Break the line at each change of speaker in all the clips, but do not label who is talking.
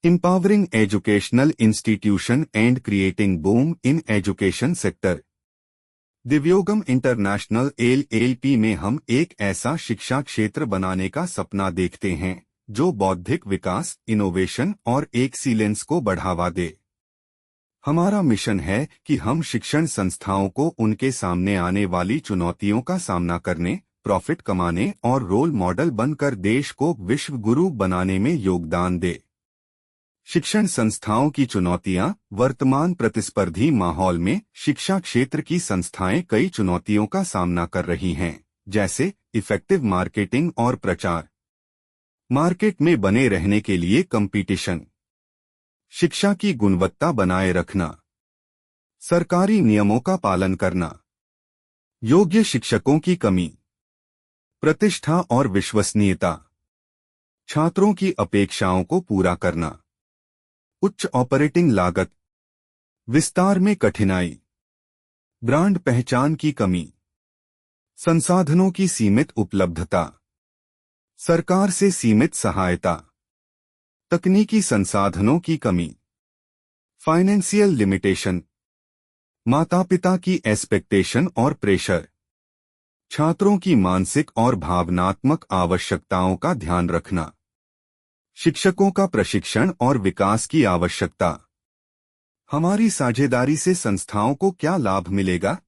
Empowering educational institution and creating boom in education sector। Divyogam international LLP में हम एक ऐसा शिक्षा क्षेत्र बनाने का सपना देखते हैं जो बौद्धिक विकास, इनोवेशन और एक्सीलेंस को बढ़ावा दे। हमारा मिशन है कि हम शिक्षण संस्थाओं को उनके सामने आने वाली चुनौतियों का सामना करने, प्रॉफिट कमाने और रोल मॉडल बनकर देश को विश्व गुरु बनाने में योगदान दे। शिक्षण संस्थाओं की चुनौतियां। वर्तमान प्रतिस्पर्धी माहौल में शिक्षा क्षेत्र की संस्थाएं कई चुनौतियों का सामना कर रही हैं, जैसे इफेक्टिव मार्केटिंग और प्रचार, मार्केट में बने रहने के लिए कंपटीशन, शिक्षा की गुणवत्ता बनाए रखना, सरकारी नियमों का पालन करना, योग्य शिक्षकों की कमी, प्रतिष्ठा और विश्वसनीयता, छात्रों की अपेक्षाओं को पूरा करना, उच्च ऑपरेटिंग लागत, विस्तार में कठिनाई, ब्रांड पहचान की कमी, संसाधनों की सीमित उपलब्धता, सरकार से सीमित सहायता, तकनीकी संसाधनों की कमी, फाइनेंशियल लिमिटेशन, माता-पिता की एक्सपेक्टेशन और प्रेशर, छात्रों की मानसिक और भावनात्मक आवश्यकताओं का ध्यान रखना, शिक्षकों का प्रशिक्षण और विकास की आवश्यकता। हमारी साझेदारी से संस्थाओं को क्या लाभ मिलेगा?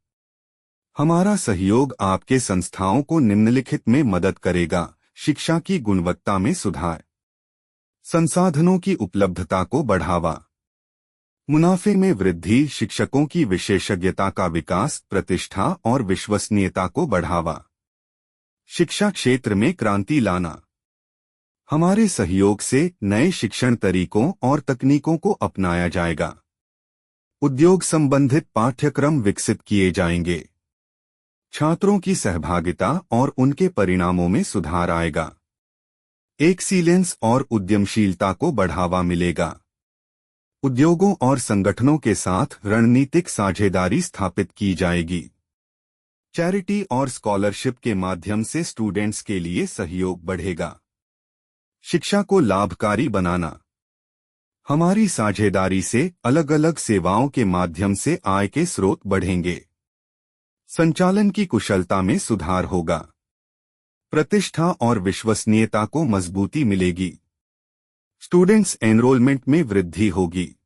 हमारा सहयोग आपके संस्थाओं को निम्नलिखित में मदद करेगा: शिक्षा की गुणवत्ता में सुधार, संसाधनों की उपलब्धता को बढ़ावा, मुनाफे में वृद्धि, शिक्षकों की विशेषज्ञता का विकास, प्रतिष्ठा और विश्वसनीयता को बढ़ावा, शिक्षा क्षेत्र में क्रांति लाना। हमारे सहयोग से नए शिक्षण तरीकों और तकनीकों को अपनाया जाएगा, उद्योग संबंधित पाठ्यक्रम विकसित किए जाएंगे, छात्रों की सहभागिता और उनके परिणामों में सुधार आएगा, एक्सीलेंस और उद्यमशीलता को बढ़ावा मिलेगा, उद्योगों और संगठनों के साथ रणनीतिक साझेदारी स्थापित की जाएगी, चैरिटी और स्कॉलरशिप के माध्यम से स्टूडेंट्स के लिए सहयोग बढ़ेगा, शिक्षा को लाभकारी बनाना। हमारी साझेदारी से अलग अलग सेवाओं के माध्यम से आय के स्रोत बढ़ेंगे, संचालन की कुशलता में सुधार होगा, प्रतिष्ठा और विश्वसनीयता को मजबूती मिलेगी, स्टूडेंट्स एनरोलमेंट में वृद्धि होगी,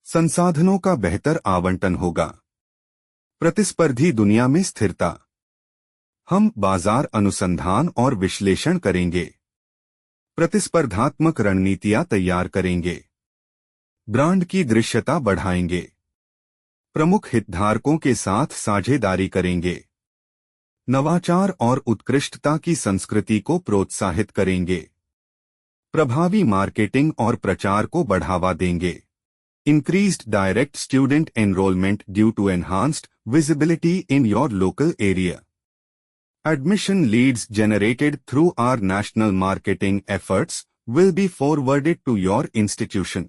संसाधनों का बेहतर आवंटन होगा, प्रतिस्पर्धी दुनिया में स्थिरता। हम बाजार अनुसंधान और विश्लेषण करेंगे, प्रतिस्पर्धात्मक रणनीतियां तैयार करेंगे, ब्रांड की दृश्यता बढ़ाएंगे, प्रमुख हितधारकों के साथ साझेदारी करेंगे, नवाचार और उत्कृष्टता की संस्कृति को प्रोत्साहित करेंगे, प्रभावी मार्केटिंग और प्रचार को बढ़ावा देंगे, increased direct student enrolment due to enhanced visibility in your local area. Admission leads generated through our national marketing efforts will be forwarded to your institution.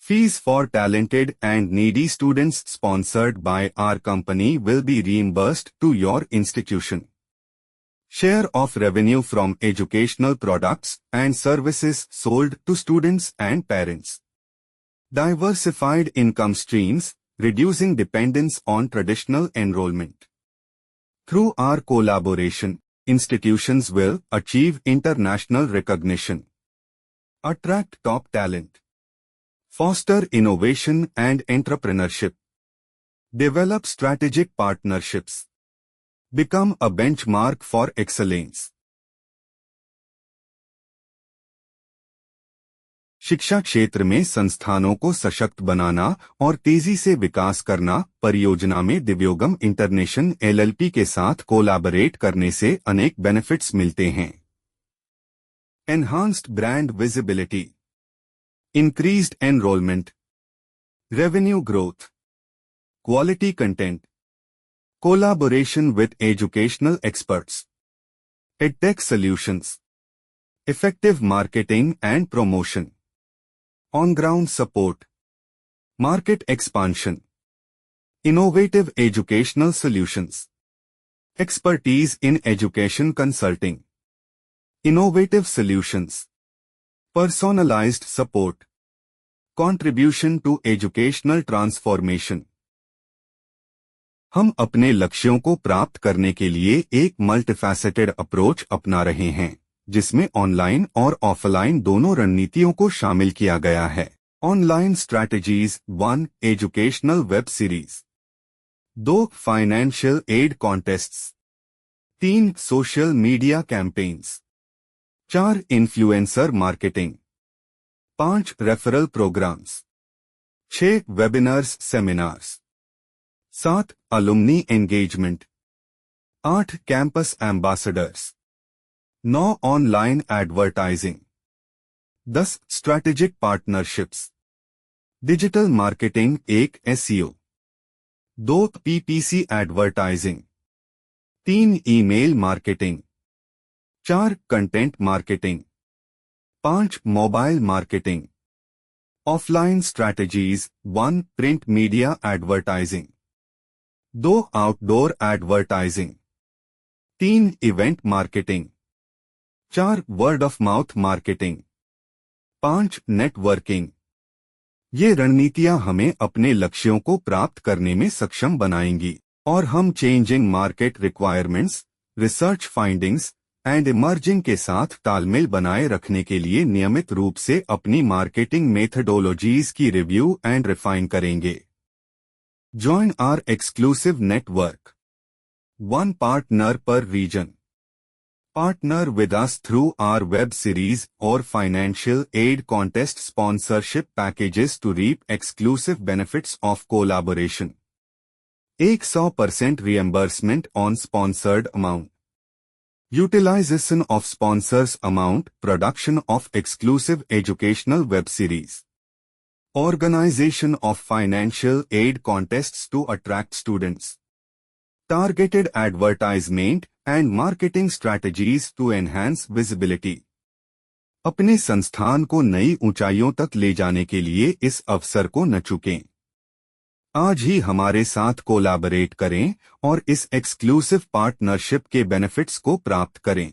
Fees for talented and needy students sponsored by our company will be reimbursed to your institution. Share of revenue from educational products and services sold to students and parents. Diversified income streams, reducing dependence on traditional enrollment. Through our collaboration, institutions will achieve international recognition, attract top talent, foster innovation and entrepreneurship, develop strategic partnerships, become a benchmark for excellence. शिक्षा क्षेत्र में संस्थानों को सशक्त बनाना और तेजी से विकास करना। परियोजना में दिव्योगम इंटरनेशनल LLP के साथ कोलैबोरेट करने से अनेक बेनिफिट्स मिलते हैं। Enhanced brand visibility, increased enrolment, revenue growth, quality content, collaboration with educational experts, edtech solutions, effective marketing and promotion, on-ground support, market expansion, innovative educational solutions, expertise in education consulting, innovative solutions, Personalized support. Contribution to educational transformation. हम अपने लक्ष्यों को प्राप्त करने के लिए एक मल्टीफैसेटेड approach अपना रहे हैं, जिसमें ऑनलाइन और ऑफलाइन दोनों रणनीतियों को शामिल किया गया है। Online strategies 1. Educational web series 2. Financial aid contests 3. Social media campaigns 4. Influencer marketing 5. Referral programs 6. Webinars seminars 7. Alumni engagement 8. Campus ambassadors 9. Online advertising 10. Strategic partnerships digital marketing 1. SEO 2. PPC advertising 3. Email marketing 4. Content marketing 5. Mobile marketing. Offline strategies 1. Print media advertising 2. Outdoor advertising 3. Event marketing 4. Word of mouth marketing 5. Networking. ये रणनीतियां हमें अपने लक्ष्यों को प्राप्त करने में सक्षम बनाएंगी और हम changing market requirements, research findings and emerging के साथ तालमेल बनाए रखने के लिए नियमित रूप से अपनी मार्केटिंग मेथडोलॉजीज की रिव्यू एंड रिफाइन करेंगे। Join our exclusive network. One partner per region. Partner with us through our web series or financial aid contest sponsorship packages to reap exclusive benefits of collaboration. 100% reimbursement on sponsored amount. Utilization of sponsors amount, production of exclusive educational web series. Organization of financial aid contests to attract students. Targeted advertisement and marketing strategies to enhance visibility. अपने संस्थान को नई ऊंचाइयों तक ले जाने के लिए इस अवसर को न चूकें। आज ही हमारे साथ कोलैबोरेट करें और इस एक्सक्लूसिव पार्टनरशिप के बेनिफिट्स को प्राप्त करें।